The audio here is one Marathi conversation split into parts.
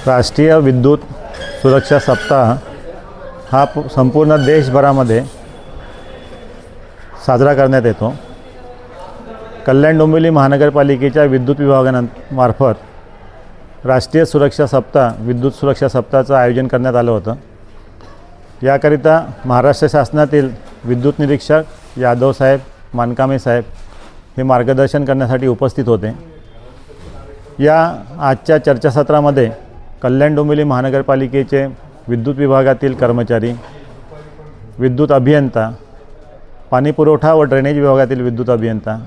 राष्ट्रीय विद्युत सुरक्षा सप्ताह हा संपूर्ण देशभरामध्ये साजरा करण्यात येतो। कल्याण डोंबिवली महानगरपालिकेच्या विद्युत विभागामार्फत राष्ट्रीय सुरक्षा सप्ताह विद्युत सुरक्षा सप्ताहाचं आयोजन करण्यात आलं होतं। याकरिता महाराष्ट्र शासनातील विद्युत निरीक्षक यादव साहेब, मानकामे साहेब हे मार्गदर्शन करण्यासाठी उपस्थित होते। या आजच्या चर्चासत्रामध्ये कल्याण डोंबिवली महानगरपालिकेचे विद्युत विभागातील कर्मचारी, विद्युत अभियंता, पाणी पुरवठा व ड्रेनेज विभागातील विद्युत अभियंता,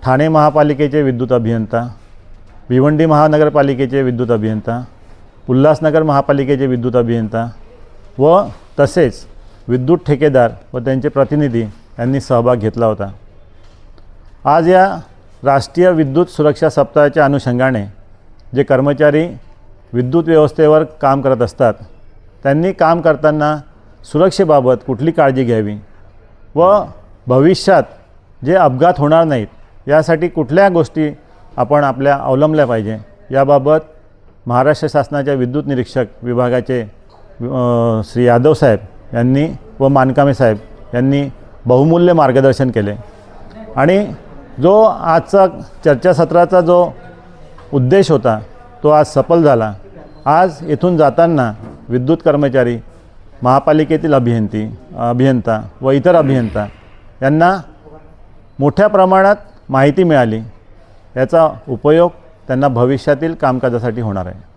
ठाणे महापालिकेचे विद्युत अभियंता, भिवंडी महानगरपालिकेचे विद्युत अभियंता, उल्हासनगर महापालिकेचे विद्युत अभियंता व तसेच विद्युत ठेकेदार व त्यांचे प्रतिनिधी यांनी सहभाग घेतला होता। आज या राष्ट्रीय विद्युत सुरक्षा सप्ताहाच्या अनुषंगाने जे कर्मचारी विद्युत व्यवस्थेवर काम करत असतात त्यांनी काम करताना सुरक्षेबाबत कुठली काळजी घ्यावी व भविष्यात जे अपघात होणार नाहीत यासाठी कुठल्या गोष्टी आपण आपल्या अवलंबल्या पाहिजे याबाबत महाराष्ट्र शासनाच्या विद्युत निरीक्षक विभागाचे श्री यादव साहेब यांनी व मानकामे साहेब यांनी बहुमूल्य मार्गदर्शन केले। आणि जो आजचा चर्चासत्राचा जो उद्देश होता तो आज सफल झाला। आज इथून जाताना विद्युत कर्मचारी, महापालिकेतील अभियंता व इतर अभियंता यांना मोठ्या प्रमाणात माहिती मिळाली। याचा उपयोग त्यांना भविष्यातील कामकाजासाठी होणार आहे।